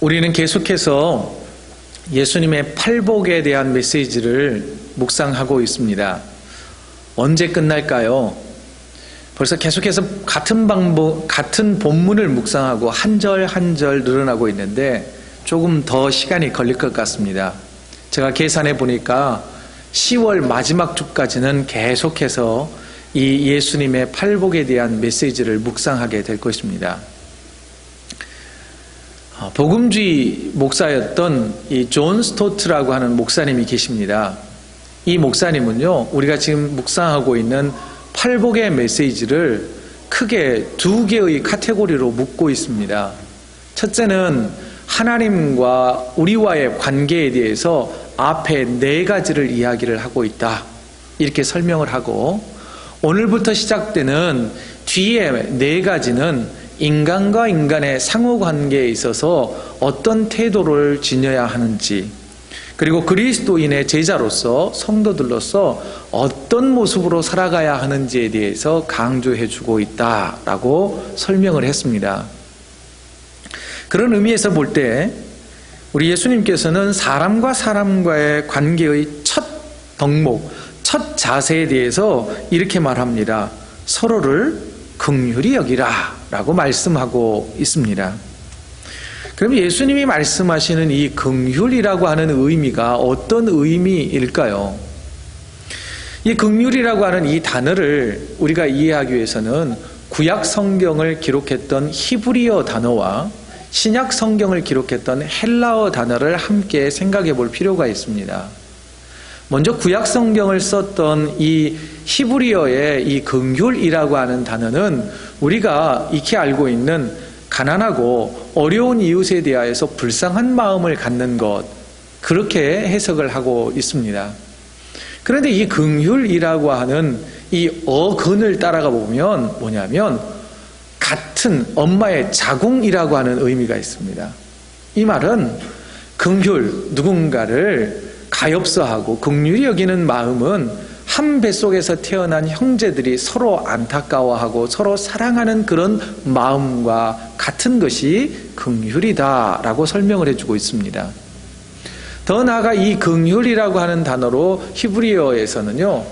우리는 계속해서 예수님의 팔복에 대한 메시지를 묵상하고 있습니다. 언제 끝날까요? 벌써 계속해서 같은 본문을 묵상하고 한 절 한 절 늘어나고 있는데 조금 더 시간이 걸릴 것 같습니다. 제가 계산해 보니까 10월 마지막 주까지는 계속해서 이 예수님의 팔복에 대한 메시지를 묵상하게 될 것입니다. 복음주의 목사였던 이 존 스토트라고 하는 목사님이 계십니다. 이 목사님은요, 우리가 지금 묵상하고 있는 팔복의 메시지를 크게 두 개의 카테고리로 묶고 있습니다. 첫째는 하나님과 우리와의 관계에 대해서 앞에 4가지를 이야기를 하고 있다, 이렇게 설명을 하고, 오늘부터 시작되는 뒤에 4가지는 인간과 인간의 상호관계에 있어서 어떤 태도를 지녀야 하는지, 그리고 그리스도인의 제자로서 성도들로서 어떤 모습으로 살아가야 하는지에 대해서 강조해 주고 있다라고 설명을 했습니다. 그런 의미에서 볼 때 우리 예수님께서는 사람과 사람과의 관계의 첫 덕목, 첫 자세에 대해서 이렇게 말합니다. 서로를 긍휼히 여기라 라고 말씀하고 있습니다. 그럼 예수님이 말씀하시는 이 긍휼이라고 하는 의미가 어떤 의미일까요? 이 긍휼이라고 하는 이 단어를 우리가 이해하기 위해서는 구약 성경을 기록했던 히브리어 단어와 신약 성경을 기록했던 헬라어 단어를 함께 생각해 볼 필요가 있습니다. 먼저 구약 성경을 썼던 이 히브리어의 이 긍휼이라고 하는 단어는 우리가 익히 알고 있는 가난하고 어려운 이웃에 대하여서 불쌍한 마음을 갖는 것, 그렇게 해석을 하고 있습니다. 그런데 이 긍휼이라고 하는 이 어근을 따라가 보면 뭐냐면 같은 엄마의 자궁이라고 하는 의미가 있습니다. 이 말은 긍휼, 누군가를 가엾어하고 긍휼히 여기는 마음은 한 뱃속에서 태어난 형제들이 서로 안타까워하고 서로 사랑하는 그런 마음과 같은 것이 긍휼이다라고 설명을 해주고 있습니다. 더 나아가 이 긍휼이라고 하는 단어로 히브리어에서는요,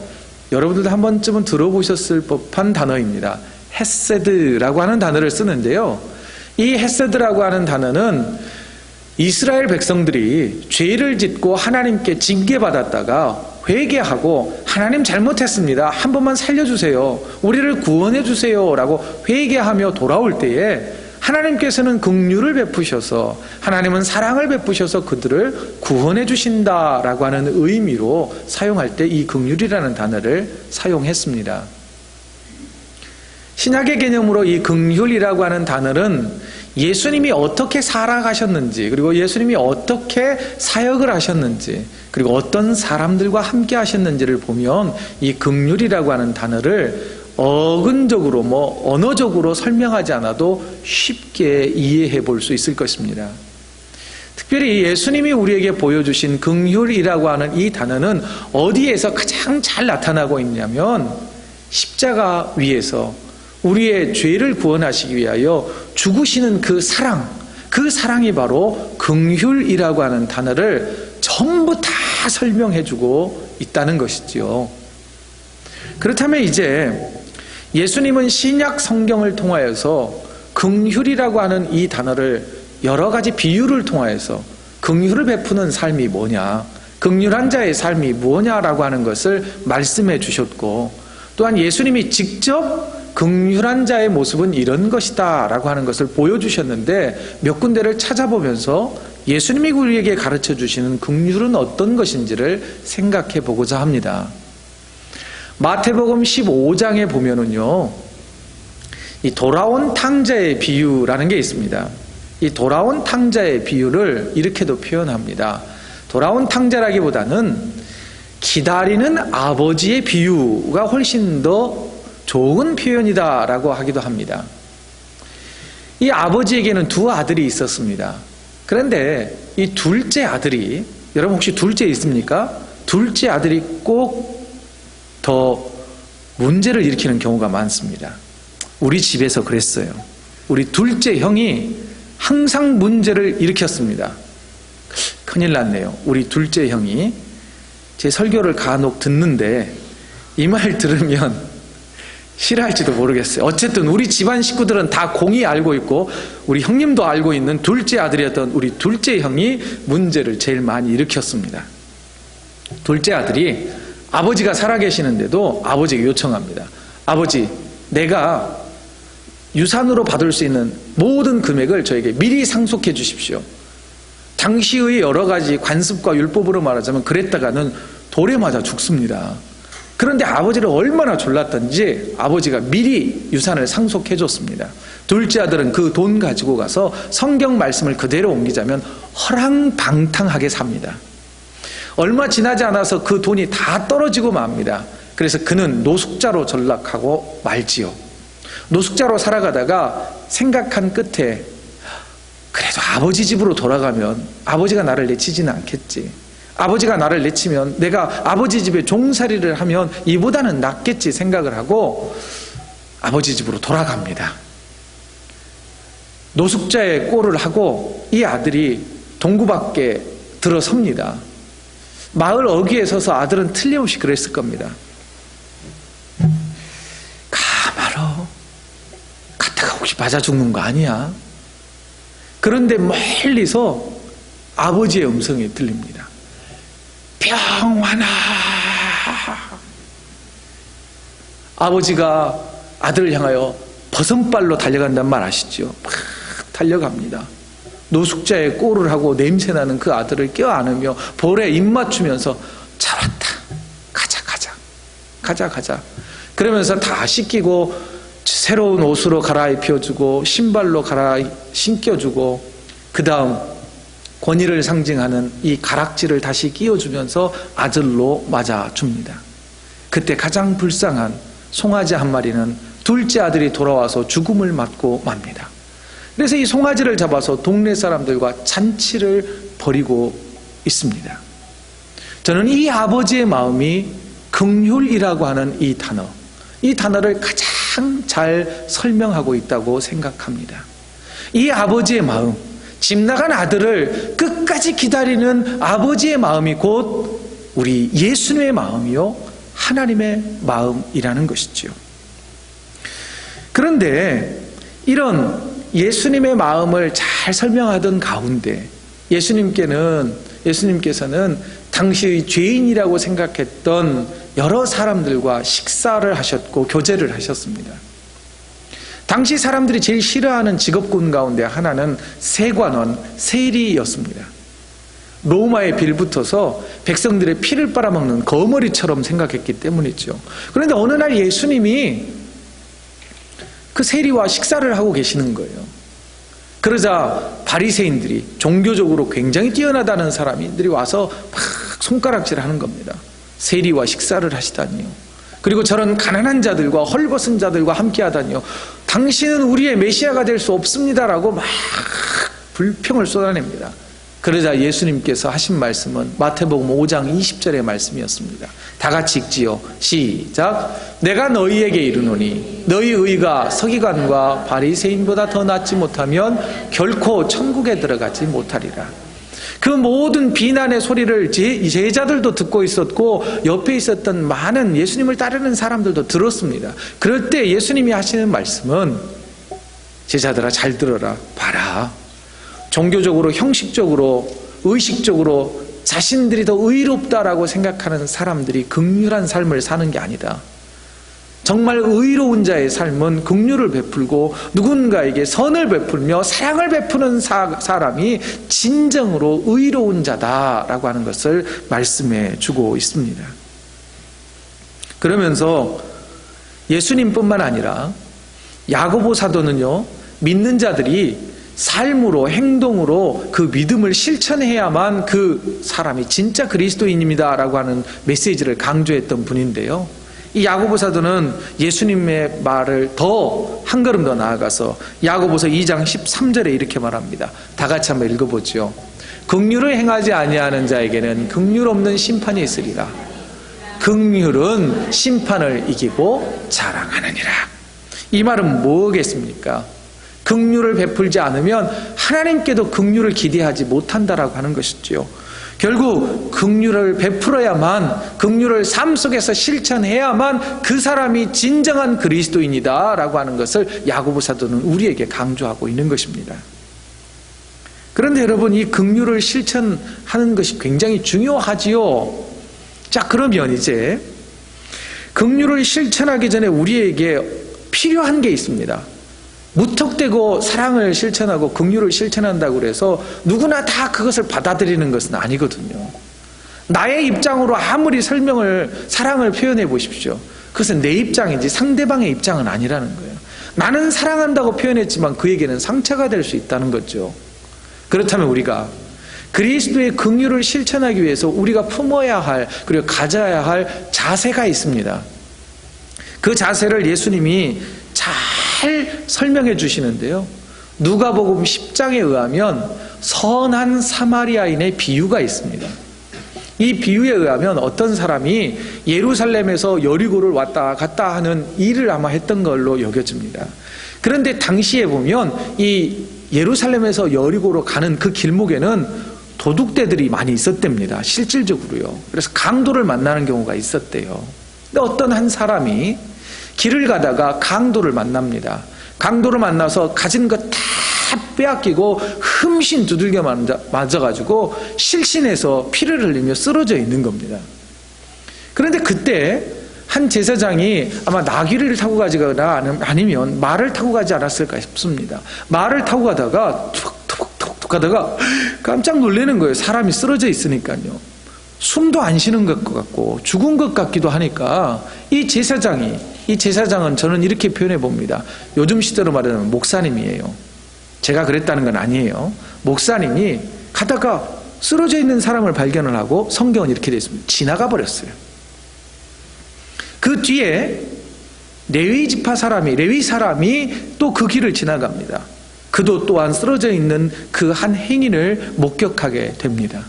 여러분들도 한 번쯤은 들어보셨을 법한 단어입니다. 헤세드라고 하는 단어를 쓰는데요, 이 헤세드라고 하는 단어는 이스라엘 백성들이 죄를 짓고 하나님께 징계받았다가 회개하고 하나님 잘못했습니다, 한 번만 살려주세요, 우리를 구원해 주세요 라고 회개하며 돌아올 때에 하나님께서는 긍휼을 베푸셔서, 하나님은 사랑을 베푸셔서 그들을 구원해 주신다라고 하는 의미로 사용할 때 이 긍휼이라는 단어를 사용했습니다. 신약의 개념으로 이 긍휼이라고 하는 단어는 예수님이 어떻게 살아가셨는지, 그리고 예수님이 어떻게 사역을 하셨는지, 그리고 어떤 사람들과 함께 하셨는지를 보면 이 긍휼이라고 하는 단어를 어근적으로 언어적으로 설명하지 않아도 쉽게 이해해 볼 수 있을 것입니다. 특별히 예수님이 우리에게 보여주신 긍휼이라고 하는 이 단어는 어디에서 가장 잘 나타나고 있냐면 십자가 위에서 우리의 죄를 구원하시기 위하여 죽으시는 그 사랑이 바로 긍휼이라고 하는 단어를 전부 다 설명해주고 있다는 것이지요. 그렇다면 이제 예수님은 신약 성경을 통하여서 긍휼이라고 하는 이 단어를 여러 가지 비유를 통하여서 긍휼을 베푸는 삶이 뭐냐, 긍휼한 자의 삶이 뭐냐라고 하는 것을 말씀해 주셨고, 또한 예수님이 직접 긍휼한 자의 모습은 이런 것이다 라고 하는 것을 보여주셨는데, 몇 군데를 찾아보면서 예수님이 우리에게 가르쳐 주시는 긍휼은 어떤 것인지를 생각해 보고자 합니다. 마태복음 15장에 보면은요, 이 돌아온 탕자의 비유라는 게 있습니다. 이 돌아온 탕자의 비유를 이렇게도 표현합니다. 돌아온 탕자라기보다는 기다리는 아버지의 비유가 훨씬 더 좋은 표현이다라고 하기도 합니다. 이 아버지에게는 2 아들이 있었습니다. 그런데 이 둘째 아들이, 여러분 혹시 둘째 있습니까? 둘째 아들이 꼭 더 문제를 일으키는 경우가 많습니다. 우리 집에서 그랬어요. 우리 둘째 형이 항상 문제를 일으켰습니다. 큰일 났네요. 우리 둘째 형이 제 설교를 간혹 듣는데 이 말 들으면 싫어할지도 모르겠어요. 어쨌든 우리 집안 식구들은 다 공히 알고 있고 우리 형님도 알고 있는 둘째 아들이었던 우리 둘째 형이 문제를 제일 많이 일으켰습니다. 둘째 아들이 아버지가 살아계시는데도 아버지에게 요청합니다. 아버지, 내가 유산으로 받을 수 있는 모든 금액을 저에게 미리 상속해 주십시오. 당시의 여러 가지 관습과 율법으로 말하자면 그랬다가는 돌에 맞아 죽습니다. 그런데 아버지를 얼마나 졸랐던지 아버지가 미리 유산을 상속해 줬습니다. 둘째 아들은 그 돈 가지고 가서 성경 말씀을 그대로 옮기자면 허랑방탕하게 삽니다. 얼마 지나지 않아서 그 돈이 다 떨어지고 맙니다. 그래서 그는 노숙자로 전락하고 말지요. 노숙자로 살아가다가 생각한 끝에 그래도 아버지 집으로 돌아가면 아버지가 나를 내치지는 않겠지. 아버지가 나를 내치면 내가 아버지 집에 종살이를 하면 이보다는 낫겠지 생각을 하고 아버지 집으로 돌아갑니다. 노숙자의 꼴을 하고 이 아들이 동구 밖에 들어섭니다. 마을 어귀에 서서 아들은 틀림없이 그랬을 겁니다. 가마로 갔다가 혹시 맞아 죽는 거 아니야? 그런데 멀리서 아버지의 음성이 들립니다. 병환아. 아버지가 아들을 향하여 버선발로 달려간단 말 아시죠? 막 달려갑니다. 노숙자의 꼴을 하고 냄새나는 그 아들을 껴안으며 볼에 입 맞추면서 잡았다. 가자. 그러면서 다 씻기고 새로운 옷으로 갈아입혀주고 신발로 신겨주고 그 다음 권위를 상징하는 이 가락지를 다시 끼워주면서 아들로 맞아줍니다. 그때 가장 불쌍한 송아지 한 마리는 둘째 아들이 돌아와서 죽음을 맞고 맙니다. 그래서 이 송아지를 잡아서 동네 사람들과 잔치를 벌이고 있습니다. 저는 이 아버지의 마음이 긍휼이라고 하는 이 단어를 가장 잘 설명하고 있다고 생각합니다. 이 아버지의 마음, 집 나간 아들을 끝까지 기다리는 아버지의 마음이 곧 우리 예수님의 마음이요 하나님의 마음이라는 것이지요. 그런데 이런 예수님의 마음을 잘 설명하던 가운데 예수님께서는 당시의 죄인이라고 생각했던 여러 사람들과 식사를 하셨고 교제를 하셨습니다. 당시 사람들이 제일 싫어하는 직업군 가운데 하나는 세관원, 세리였습니다. 로마에 빌붙어서 백성들의 피를 빨아먹는 거머리처럼 생각했기 때문이죠. 그런데 어느 날 예수님이 그 세리와 식사를 하고 계시는 거예요. 그러자 바리새인들이 종교적으로 굉장히 뛰어나다는 사람들이 와서 막 손가락질을 하는 겁니다. 세리와 식사를 하시다니요. 그리고 저런 가난한 자들과 헐벗은 자들과 함께 하다니요. 당신은 우리의 메시아가 될 수 없습니다라고 막 불평을 쏟아냅니다. 그러자 예수님께서 하신 말씀은 마태복음 5장 20절의 말씀이었습니다. 다 같이 읽지요. 시작. 내가 너희에게 이르노니 너희 의가 서기관과 바리새인보다 더 낫지 못하면 결코 천국에 들어가지 못하리라. 그 모든 비난의 소리를 제자들도 듣고 있었고 옆에 있었던 많은 예수님을 따르는 사람들도 들었습니다. 그럴 때 예수님이 하시는 말씀은 제자들아 잘 들어라. 봐라. 종교적으로 형식적으로 의식적으로 자신들이 더 의롭다라고 생각하는 사람들이 긍휼한 삶을 사는 게 아니다. 정말 의로운 자의 삶은 긍휼을 베풀고 누군가에게 선을 베풀며 사랑을 베푸는 사람이 진정으로 의로운 자다라고 하는 것을 말씀해 주고 있습니다. 그러면서 예수님뿐만 아니라 야고보 사도는요, 믿는 자들이 삶으로 행동으로 그 믿음을 실천해야만 그 사람이 진짜 그리스도인입니다 라고 하는 메시지를 강조했던 분인데요, 이 야고보 사도는 예수님의 말을 더 한 걸음 더 나아가서 야고보서 2장 13절에 이렇게 말합니다. 다 같이 한번 읽어보죠. 긍휼을 행하지 아니하는 자에게는 긍휼 없는 심판이 있으리라. 긍휼은 심판을 이기고 자랑하느니라. 이 말은 뭐겠습니까? 긍휼을 베풀지 않으면 하나님께도 긍휼을 기대하지 못한다라고 하는 것이지요. 결국 긍휼을 베풀어야만, 긍휼을 삶 속에서 실천해야만 그 사람이 진정한 그리스도인이다라고 하는 것을 야고보 사도는 우리에게 강조하고 있는 것입니다. 그런데 여러분, 이 긍휼을 실천하는 것이 굉장히 중요하지요. 자, 그러면 이제 긍휼을 실천하기 전에 우리에게 필요한 게 있습니다. 무턱대고 사랑을 실천하고 긍휼을 실천한다고 해서 누구나 다 그것을 받아들이는 것은 아니거든요. 나의 입장으로 아무리 사랑을 표현해 보십시오. 그것은 내 입장이지 상대방의 입장은 아니라는 거예요. 나는 사랑한다고 표현했지만 그에게는 상처가 될 수 있다는 거죠. 그렇다면 우리가 그리스도의 긍휼을 실천하기 위해서 우리가 품어야 할, 그리고 가져야 할 자세가 있습니다. 그 자세를 예수님이 잘 설명해 주시는데요. 누가복음 10장에 의하면 선한 사마리아인의 비유가 있습니다. 이 비유에 의하면 어떤 사람이 예루살렘에서 여리고를 왔다 갔다 하는 일을 아마 했던 걸로 여겨집니다. 그런데 당시에 보면 이 예루살렘에서 여리고로 가는 그 길목에는 도둑대들이 많이 있었답니다. 실질적으로요. 그래서 강도를 만나는 경우가 있었대요. 근데 어떤 한 사람이 길을 가다가 강도를 만납니다. 강도를 만나서 가진 것 다 빼앗기고 흠씬 두들겨 맞아가지고 실신해서 피를 흘리며 쓰러져 있는 겁니다. 그런데 그때 한 제사장이 아마 나귀를 타고 가거나 아니면 말을 타고 가지 않았을까 싶습니다. 말을 타고 가다가 툭툭툭툭 가다가 깜짝 놀라는 거예요. 사람이 쓰러져 있으니까요. 숨도 안 쉬는 것 같고 죽은 것 같기도 하니까 이 제사장은 저는 이렇게 표현해 봅니다. 요즘 시대로 말하면 목사님이에요. 제가 그랬다는 건 아니에요. 목사님이 가다가 쓰러져 있는 사람을 발견을 하고 성경은 이렇게 되어 있습니다. 지나가 버렸어요. 그 뒤에 레위 사람이 또 그 길을 지나갑니다. 그도 또한 쓰러져 있는 그 한 행인을 목격하게 됩니다.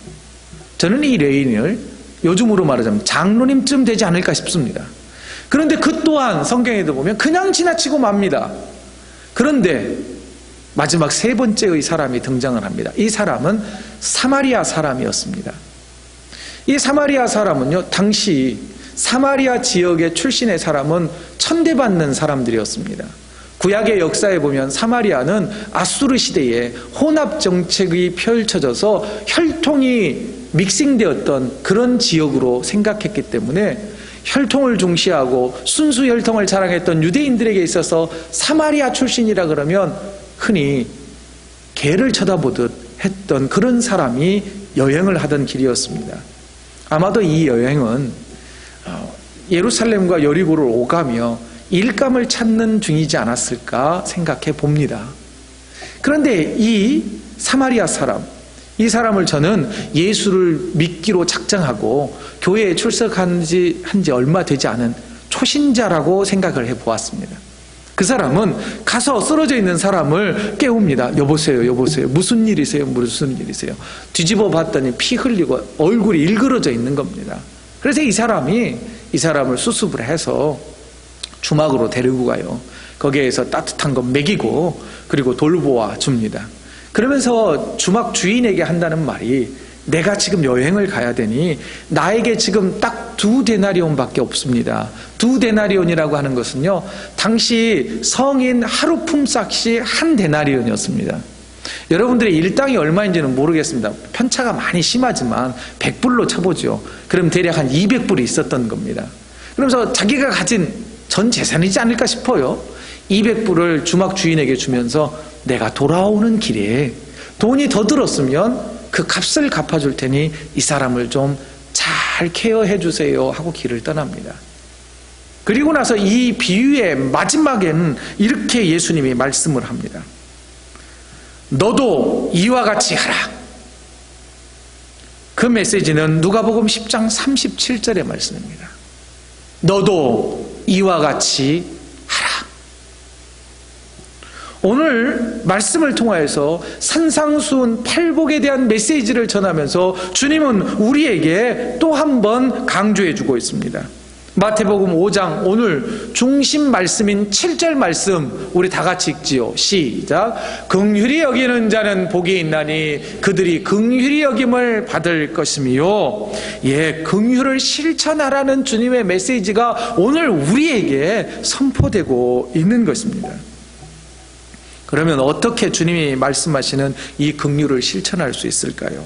저는 이 레위인을 요즘으로 말하자면 장로님쯤 되지 않을까 싶습니다. 그런데 그 또한 성경에도 보면 그냥 지나치고 맙니다. 그런데 마지막 세 번째의 사람이 등장을 합니다. 이 사람은 사마리아 사람이었습니다. 이 사마리아 사람은요, 당시 사마리아 지역의 출신의 사람은 천대받는 사람들이었습니다. 구약의 역사에 보면 사마리아는 아수르 시대에 혼합 정책이 펼쳐져서 혈통이 믹싱되었던 그런 지역으로 생각했기 때문에 혈통을 중시하고 순수 혈통을 자랑했던 유대인들에게 있어서 사마리아 출신이라 그러면 흔히 개를 쳐다보듯 했던 그런 사람이 여행을 하던 길이었습니다. 아마도 이 여행은 예루살렘과 여리고를 오가며 일감을 찾는 중이지 않았을까 생각해 봅니다. 그런데 이 사마리아 사람, 이 사람을 저는 예수를 믿기로 작정하고 교회에 출석한 지 얼마 되지 않은 초신자라고 생각을 해보았습니다. 그 사람은 가서 쓰러져 있는 사람을 깨웁니다. 여보세요. 무슨 일이세요? 뒤집어 봤더니 피 흘리고 얼굴이 일그러져 있는 겁니다. 그래서 이 사람을 수습을 해서 주막으로 데리고 가요. 거기에서 따뜻한 거 먹이고 그리고 돌보아 줍니다. 그러면서 주막 주인에게 한다는 말이, 내가 지금 여행을 가야 되니 나에게 지금 딱 2데나리온밖에 없습니다. 2데나리온이라고 하는 것은요, 당시 성인 하루 품삯이 1데나리온이었습니다. 여러분들의 일당이 얼마인지는 모르겠습니다. 편차가 많이 심하지만 100불로 쳐보죠. 그럼 대략 한 200불이 있었던 겁니다. 그러면서 자기가 가진 전 재산이지 않을까 싶어요. 200불을 주막 주인에게 주면서 내가 돌아오는 길에 돈이 더 들었으면 그 값을 갚아줄 테니 이 사람을 좀 잘 케어해 주세요 하고 길을 떠납니다. 그리고 나서 이 비유의 마지막에는 이렇게 예수님이 말씀을 합니다. 너도 이와 같이 하라. 그 메시지는 누가복음 10장 37절의 말씀입니다. 너도 이와 같이 하라. 오늘 말씀을 통하여서 산상수훈 팔복에 대한 메시지를 전하면서 주님은 우리에게 또 한 번 강조해 주고 있습니다. 마태복음 5장 오늘 중심 말씀인 7절 말씀 우리 다 같이 읽지요. 시작. 긍휼히 여기는 자는 복이 있나니 그들이 긍휼히 여김을 받을 것이며. 예, 긍휼을 실천하라는 주님의 메시지가 오늘 우리에게 선포되고 있는 것입니다. 그러면 어떻게 주님이 말씀하시는 이 긍휼을 실천할 수 있을까요?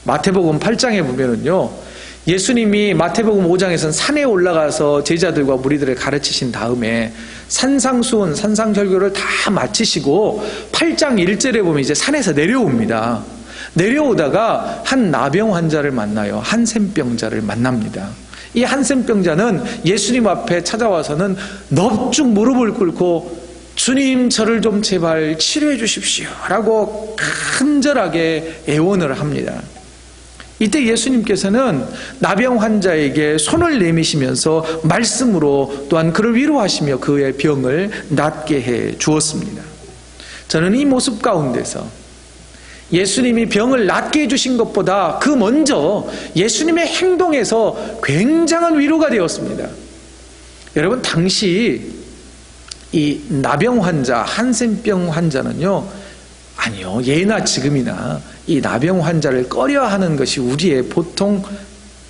마태복음 8장에 보면은요, 예수님이 마태복음 5장에서는 산에 올라가서 제자들과 무리들을 가르치신 다음에 산상수훈, 산상절교를 다 마치시고 8장 1절에 보면 이제 산에서 내려옵니다. 내려오다가 한 나병 환자를 만나요. 한센병자를 만납니다. 이 한센병자는 예수님 앞에 찾아와서는 넙죽 무릎을 꿇고 주님, 저를 좀 제발 치료해 주십시오 라고 간절하게 애원을 합니다. 이때 예수님께서는 나병 환자에게 손을 내미시면서 말씀으로 또한 그를 위로하시며 그의 병을 낫게 해 주었습니다. 저는 이 모습 가운데서 예수님이 병을 낫게 해주신 것보다 그 먼저 예수님의 행동에서 굉장한 위로가 되었습니다. 여러분, 당시 이 나병 환자, 한센병 환자는요, 아니요, 예나 지금이나 이 나병 환자를 꺼려하는 것이 우리의 보통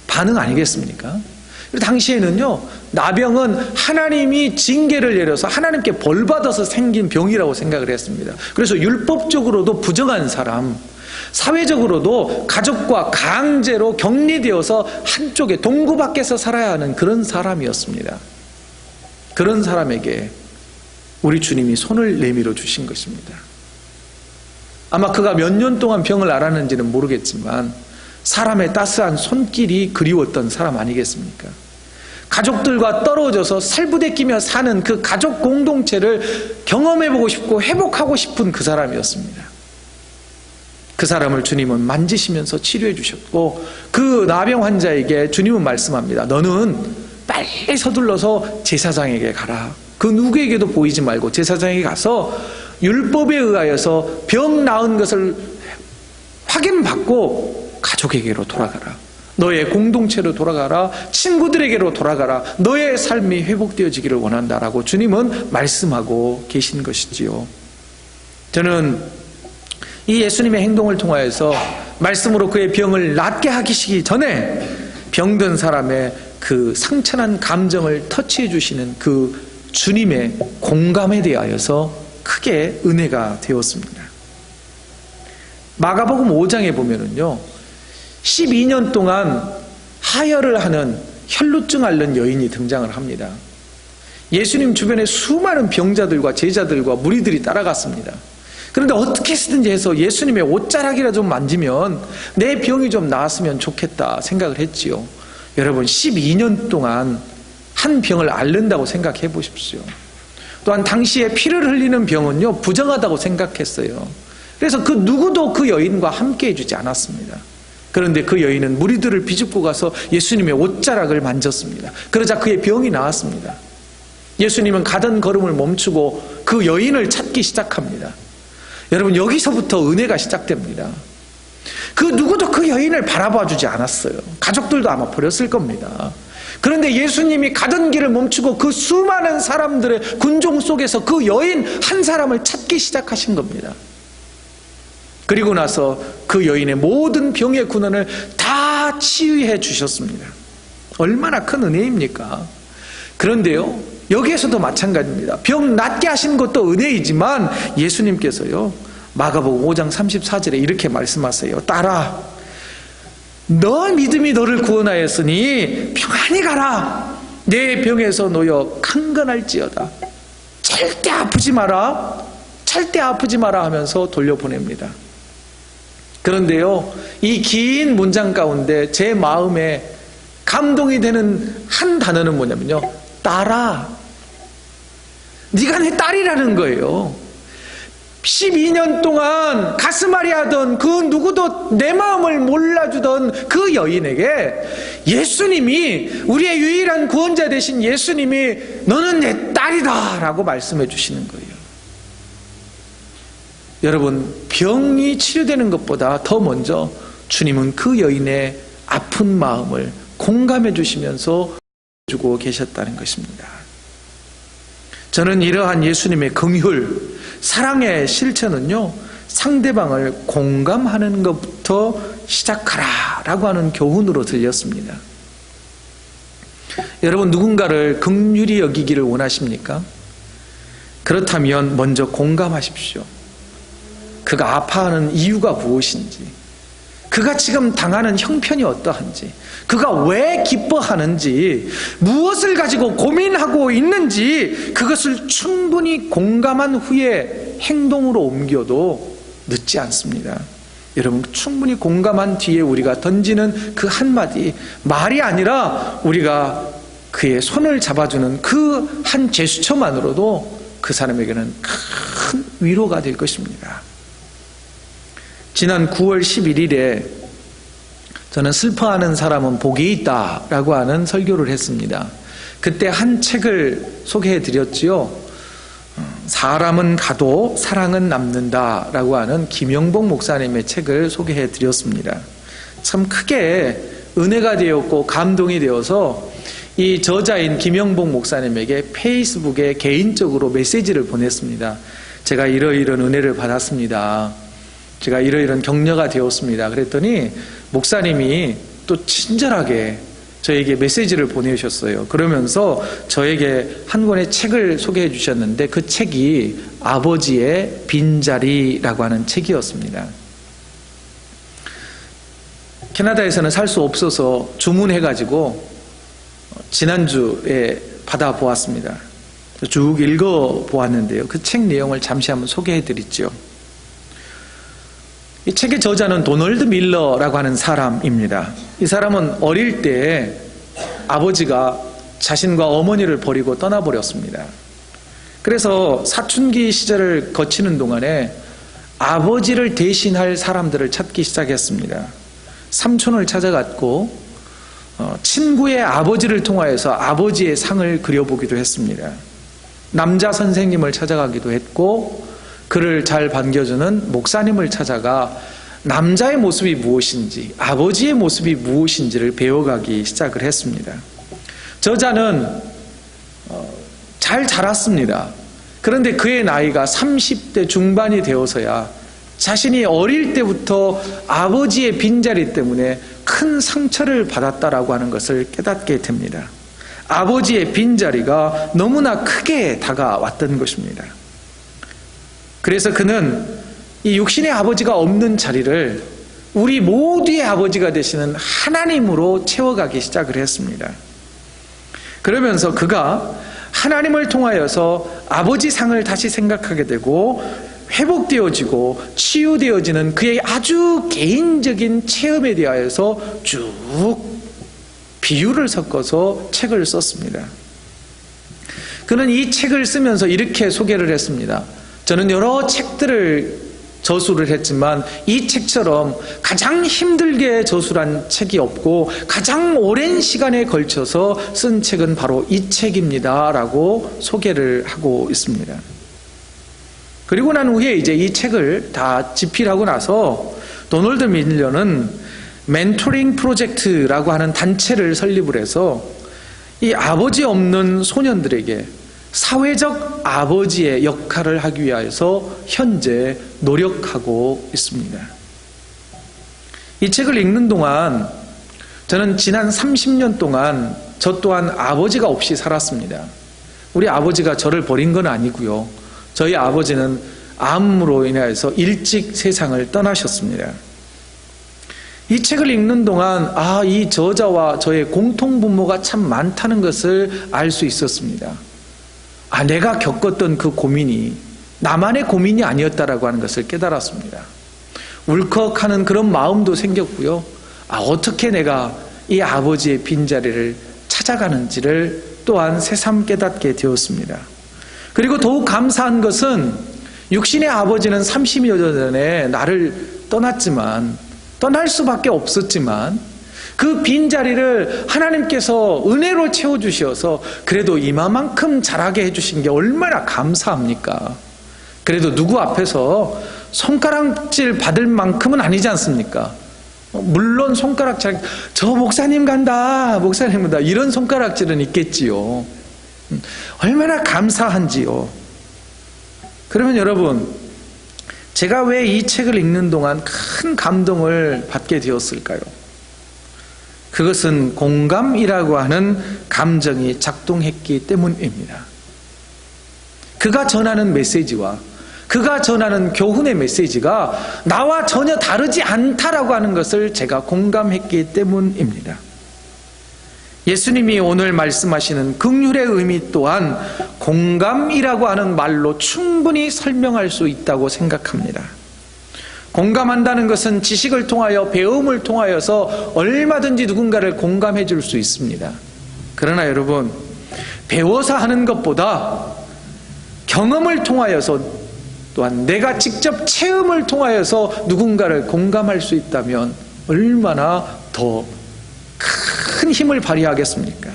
반응 아니겠습니까? 당시에는요, 나병은 하나님이 징계를 내려서 하나님께 벌받아서 생긴 병이라고 생각을 했습니다. 그래서 율법적으로도 부정한 사람, 사회적으로도 가족과 강제로 격리되어서 한쪽에 동구 밖에서 살아야 하는 그런 사람이었습니다. 그런 사람에게 우리 주님이 손을 내밀어 주신 것입니다. 아마 그가 몇 년 동안 병을 앓았는지는 모르겠지만 사람의 따스한 손길이 그리웠던 사람 아니겠습니까? 가족들과 떨어져서 살부대끼며 사는 그 가족 공동체를 경험해보고 싶고 회복하고 싶은 그 사람이었습니다. 그 사람을 주님은 만지시면서 치료해 주셨고, 그 나병 환자에게 주님은 말씀합니다. 너는 빨리 서둘러서 제사장에게 가라. 그 누구에게도 보이지 말고 제사장에게 가서 율법에 의하여서 병 나은 것을 확인받고 가족에게로 돌아가라. 너의 공동체로 돌아가라. 친구들에게로 돌아가라. 너의 삶이 회복되어지기를 원한다라고 주님은 말씀하고 계신 것이지요. 저는 이 예수님의 행동을 통하여서 말씀으로 그의 병을 낫게 하시기 전에 병든 사람의 그 상처난 감정을 터치해 주시는 그 주님의 공감에 대하여서 크게 은혜가 되었습니다. 마가복음 5장에 보면은요, 12년 동안 하혈을 하는 혈루증 앓는 여인이 등장을 합니다. 예수님 주변에 수많은 병자들과 제자들과 무리들이 따라갔습니다. 그런데 어떻게 쓰든지 해서 예수님의 옷자락이라 좀 만지면 내 병이 좀 나았으면 좋겠다 생각을 했지요. 여러분, 12년 동안 한 병을 앓는다고 생각해 보십시오. 또한 당시에 피를 흘리는 병은요, 부정하다고 생각했어요. 그래서 그 누구도 그 여인과 함께 해주지 않았습니다. 그런데 그 여인은 무리들을 비집고 가서 예수님의 옷자락을 만졌습니다. 그러자 그의 병이 나았습니다. 예수님은 가던 걸음을 멈추고 그 여인을 찾기 시작합니다. 여러분, 여기서부터 은혜가 시작됩니다. 그 누구도 그 여인을 바라봐 주지 않았어요. 가족들도 아마 버렸을 겁니다. 그런데 예수님이 가던 길을 멈추고 그 수많은 사람들의 군종 속에서 그 여인 한 사람을 찾기 시작하신 겁니다. 그리고 나서 그 여인의 모든 병의 근원을 다 치유해 주셨습니다. 얼마나 큰 은혜입니까? 그런데요, 여기에서도 마찬가지입니다. 병 낫게 하신 것도 은혜이지만 예수님께서요, 마가복음 5장 34절에 이렇게 말씀하세요. 딸아, 너 믿음이 너를 구원하였으니 평안히 가라. 내 병에서 놓여 강건할지어다. 절대 아프지 마라. 절대 아프지 마라 하면서 돌려보냅니다. 그런데요, 이 긴 문장 가운데 제 마음에 감동이 되는 한 단어는 뭐냐면요, 딸아. 네가 내 딸이라는 거예요. 12년 동안 가슴앓이 하던 그 누구도 내 마음을 몰라주던 그 여인에게 예수님이, 우리의 유일한 구원자 되신 예수님이 너는 내 딸이다 라고 말씀해 주시는 거예요. 여러분, 병이 치료되는 것보다 더 먼저 주님은 그 여인의 아픈 마음을 공감해 주시면서 주고 계셨다는 것입니다. 저는 이러한 예수님의 긍휼, 사랑의 실천은요, 상대방을 공감하는 것부터 시작하라라고 하는 교훈으로 들렸습니다. 여러분, 누군가를 긍휼히 여기기를 원하십니까? 그렇다면 먼저 공감하십시오. 그가 아파하는 이유가 무엇인지, 그가 지금 당하는 형편이 어떠한지, 그가 왜 기뻐하는지, 무엇을 가지고 고민하고 있는지, 그것을 충분히 공감한 후에 행동으로 옮겨도 늦지 않습니다. 여러분, 충분히 공감한 뒤에 우리가 던지는 그 한마디, 말이 아니라 우리가 그의 손을 잡아주는 그 한 제스처만으로도 그 사람에게는 큰 위로가 될 것입니다. 지난 9월 11일에 저는 슬퍼하는 사람은 복이 있다 라고 하는 설교를 했습니다. 그때 한 책을 소개해 드렸지요. 사람은 가도 사랑은 남는다 라고 하는 김영복 목사님의 책을 소개해 드렸습니다. 참 크게 은혜가 되었고 감동이 되어서 이 저자인 김영복 목사님에게 페이스북에 개인적으로 메시지를 보냈습니다. 제가 이러이런 은혜를 받았습니다. 제가 이러이런 격려가 되었습니다. 그랬더니 목사님이 또 친절하게 저에게 메시지를 보내셨어요. 그러면서 저에게 한 권의 책을 소개해 주셨는데 그 책이 아버지의 빈자리라고 하는 책이었습니다. 캐나다에서는 살 수 없어서 주문해가지고 지난주에 받아보았습니다. 쭉 읽어보았는데요. 그 책 내용을 잠시 한번 소개해 드리죠. 이 책의 저자는 도널드 밀러라고 하는 사람입니다. 이 사람은 어릴 때 아버지가 자신과 어머니를 버리고 떠나버렸습니다. 그래서 사춘기 시절을 거치는 동안에 아버지를 대신할 사람들을 찾기 시작했습니다. 삼촌을 찾아갔고 친구의 아버지를 통하여서 아버지의 상을 그려보기도 했습니다. 남자 선생님을 찾아가기도 했고 그를 잘 반겨주는 목사님을 찾아가 남자의 모습이 무엇인지, 아버지의 모습이 무엇인지를 배워가기 시작을 했습니다. 저자는 잘 자랐습니다. 그런데 그의 나이가 30대 중반이 되어서야 자신이 어릴 때부터 아버지의 빈자리 때문에 큰 상처를 받았다라고 하는 것을 깨닫게 됩니다. 아버지의 빈자리가 너무나 크게 다가왔던 것입니다. 그래서 그는 이 육신의 아버지가 없는 자리를 우리 모두의 아버지가 되시는 하나님으로 채워가기 시작을 했습니다. 그러면서 그가 하나님을 통하여서 아버지 상을 다시 생각하게 되고 회복되어지고 치유되어지는 그의 아주 개인적인 체험에 대하여서 쭉 비유를 섞어서 책을 썼습니다. 그는 이 책을 쓰면서 이렇게 소개를 했습니다. 저는 여러 책들을 저술을 했지만 이 책처럼 가장 힘들게 저술한 책이 없고 가장 오랜 시간에 걸쳐서 쓴 책은 바로 이 책입니다 라고 소개를 하고 있습니다. 그리고 난 후에 이제 이 책을 다 집필하고 나서 도널드 밀러는 멘토링 프로젝트라고 하는 단체를 설립을 해서 이 아버지 없는 소년들에게 사회적 아버지의 역할을 하기 위해서 현재 노력하고 있습니다. 이 책을 읽는 동안 저는 지난 30년 동안 저 또한 아버지가 없이 살았습니다. 우리 아버지가 저를 버린 건 아니고요. 저희 아버지는 암으로 인해서 일찍 세상을 떠나셨습니다. 이 책을 읽는 동안 이 저자와 저의 공통분모가 참 많다는 것을 알 수 있었습니다. 내가 겪었던 그 고민이 나만의 고민이 아니었다라고 하는 것을 깨달았습니다. 울컥하는 그런 마음도 생겼고요. 어떻게 내가 이 아버지의 빈자리를 찾아가는지를 또한 새삼 깨닫게 되었습니다. 그리고 더욱 감사한 것은 육신의 아버지는 30여 년 전에 나를 떠났지만, 떠날 수밖에 없었지만 그 빈자리를 하나님께서 은혜로 채워주셔서 그래도 이마만큼 자라게 해주신 게 얼마나 감사합니까? 그래도 누구 앞에서 손가락질 받을 만큼은 아니지 않습니까? 물론 손가락질, 저 목사님 간다, 목사님 간다, 이런 손가락질은 있겠지요. 얼마나 감사한지요. 그러면 여러분, 제가 왜 이 책을 읽는 동안 큰 감동을 받게 되었을까요? 그것은 공감이라고 하는 감정이 작동했기 때문입니다. 그가 전하는 메시지와 그가 전하는 교훈의 메시지가 나와 전혀 다르지 않다라고 하는 것을 제가 공감했기 때문입니다. 예수님이 오늘 말씀하시는 긍휼의 의미 또한 공감이라고 하는 말로 충분히 설명할 수 있다고 생각합니다. 공감한다는 것은 지식을 통하여 배움을 통하여서 얼마든지 누군가를 공감해 줄 수 있습니다. 그러나 여러분, 배워서 하는 것보다 경험을 통하여서 또한 내가 직접 체험을 통하여서 누군가를 공감할 수 있다면 얼마나 더 큰 힘을 발휘하겠습니까?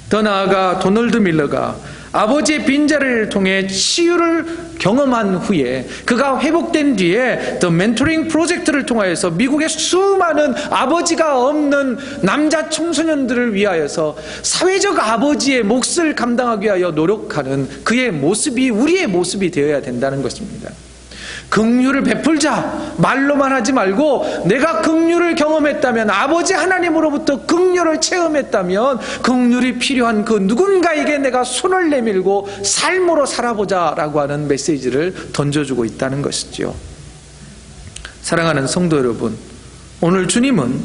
더 나아가 도널드 밀러가 아버지의 빈자리를 통해 치유를 경험한 후에 그가 회복된 뒤에 더 멘토링 프로젝트를 통하여서 미국의 수많은 아버지가 없는 남자 청소년들을 위하여서 사회적 아버지의 몫을 감당하기 위하여 노력하는 그의 모습이 우리의 모습이 되어야 된다는 것입니다. 긍휼을 베풀자, 말로만 하지 말고 내가 긍휼을 경험했다면, 아버지 하나님으로부터 긍휼을 체험했다면 긍휼이 필요한 그 누군가에게 내가 손을 내밀고 삶으로 살아보자라고 하는 메시지를 던져주고 있다는 것이죠. 사랑하는 성도 여러분, 오늘 주님은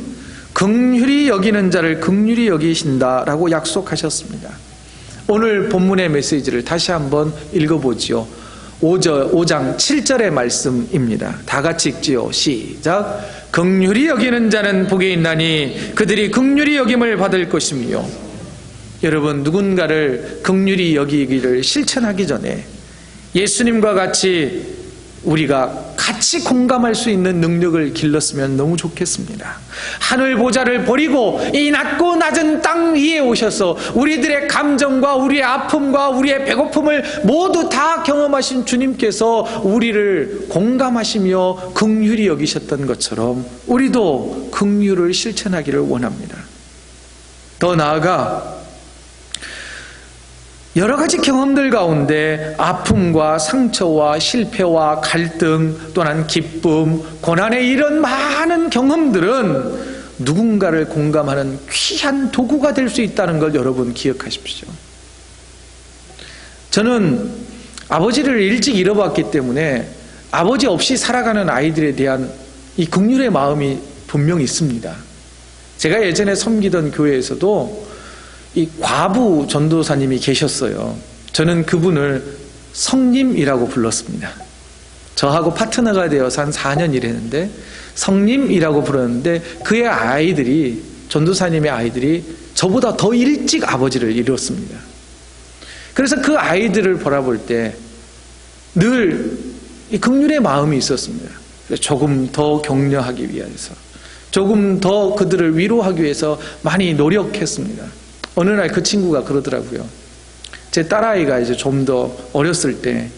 긍휼히 여기는 자를 긍휼히 여기신다라고 약속하셨습니다. 오늘 본문의 메시지를 다시 한번 읽어보지요. 5장 7절의 말씀입니다. 다 같이 읽지요. 시작. 긍휼히 여기는 자는 복이 있나니 그들이 긍휼히 여김을 받을 것이며. 여러분, 누군가를 긍휼히 여기기를 실천하기 전에 예수님과 같이 우리가 같이 공감할 수 있는 능력을 길렀으면 너무 좋겠습니다. 하늘 보좌를 버리고 이 낮고 낮은 땅 위에 오셔서 우리들의 감정과 우리의 아픔과 우리의 배고픔을 모두 다 경험하신 주님께서 우리를 공감하시며 긍휼히 여기셨던 것처럼 우리도 긍휼을 실천하기를 원합니다. 더 나아가 여러 가지 경험들 가운데 아픔과 상처와 실패와 갈등 또는 기쁨, 고난의 이런 많은 경험들은 누군가를 공감하는 귀한 도구가 될 수 있다는 걸 여러분 기억하십시오. 저는 아버지를 일찍 잃어봤기 때문에 아버지 없이 살아가는 아이들에 대한 이 긍휼의 마음이 분명히 있습니다. 제가 예전에 섬기던 교회에서도 이 과부 전도사님이 계셨어요. 저는 그분을 성님이라고 불렀습니다. 저하고 파트너가 되어서 한 4년 일했는데 성님이라고 불렀는데 그의 아이들이, 전도사님의 아이들이 저보다 더 일찍 아버지를 이뤘습니다. 그래서 그 아이들을 바라볼 때 늘 이 긍휼의 마음이 있었습니다. 조금 더 격려하기 위해서, 조금 더 그들을 위로하기 위해서 많이 노력했습니다. 어느 날 그 친구가 그러더라고요. 제 딸아이가 이제 좀 더 어렸을 때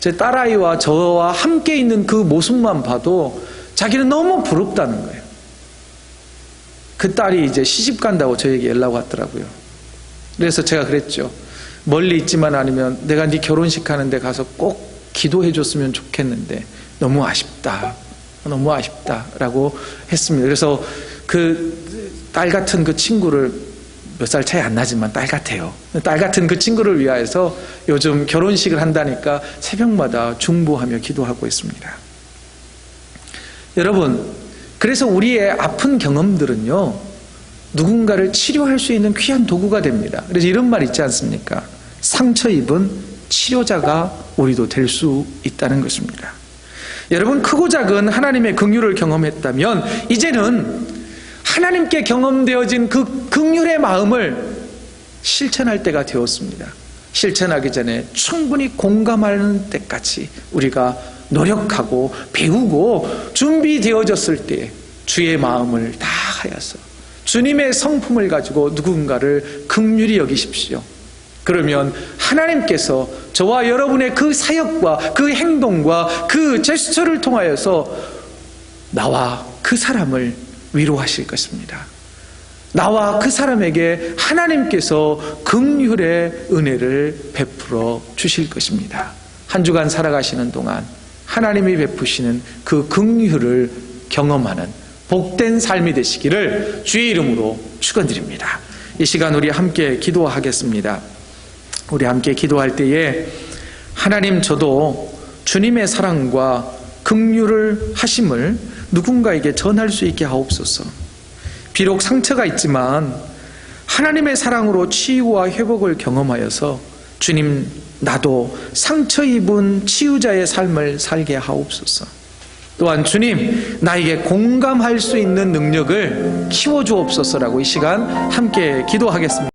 제 딸아이와 저와 함께 있는 그 모습만 봐도 자기는 너무 부럽다는 거예요. 그 딸이 이제 시집 간다고 저에게 연락 왔더라고요. 그래서 제가 그랬죠. 멀리 있지만 않으면 내가 네 결혼식 하는데 가서 꼭 기도해 줬으면 좋겠는데 너무 아쉽다. 너무 아쉽다라고 했습니다. 그래서 그 딸 같은 그 친구를, 몇 살 차이 안 나지만 딸 같아요. 딸 같은 그 친구를 위하여서 요즘 결혼식을 한다니까 새벽마다 중보하며 기도하고 있습니다. 여러분, 그래서 우리의 아픈 경험들은요, 누군가를 치료할 수 있는 귀한 도구가 됩니다. 그래서 이런 말 있지 않습니까? 상처 입은 치료자가 우리도 될 수 있다는 것입니다. 여러분, 크고 작은 하나님의 긍휼을 경험했다면 이제는 하나님께 경험되어진 그 긍휼의 마음을 실천할 때가 되었습니다. 실천하기 전에 충분히 공감하는 때까지 우리가 노력하고 배우고 준비되어졌을 때 주의 마음을 다하여서 주님의 성품을 가지고 누군가를 긍휼히 여기십시오. 그러면 하나님께서 저와 여러분의 그 사역과 그 행동과 그 제스처를 통하여서 나와 그 사람을 위로하실 것입니다. 나와 그 사람에게 하나님께서 긍휼의 은혜를 베풀어 주실 것입니다. 한 주간 살아가시는 동안 하나님이 베푸시는 그 긍휼을 경험하는 복된 삶이 되시기를 주의 이름으로 축원드립니다. 이 시간 우리 함께 기도하겠습니다. 우리 함께 기도할 때에 하나님, 저도 주님의 사랑과 긍휼을 하심을 누군가에게 전할 수 있게 하옵소서. 비록 상처가 있지만 하나님의 사랑으로 치유와 회복을 경험하여서 주님, 나도 상처 입은 치유자의 삶을 살게 하옵소서. 또한 주님, 나에게 공감할 수 있는 능력을 키워주옵소서라고 이 시간 함께 기도하겠습니다.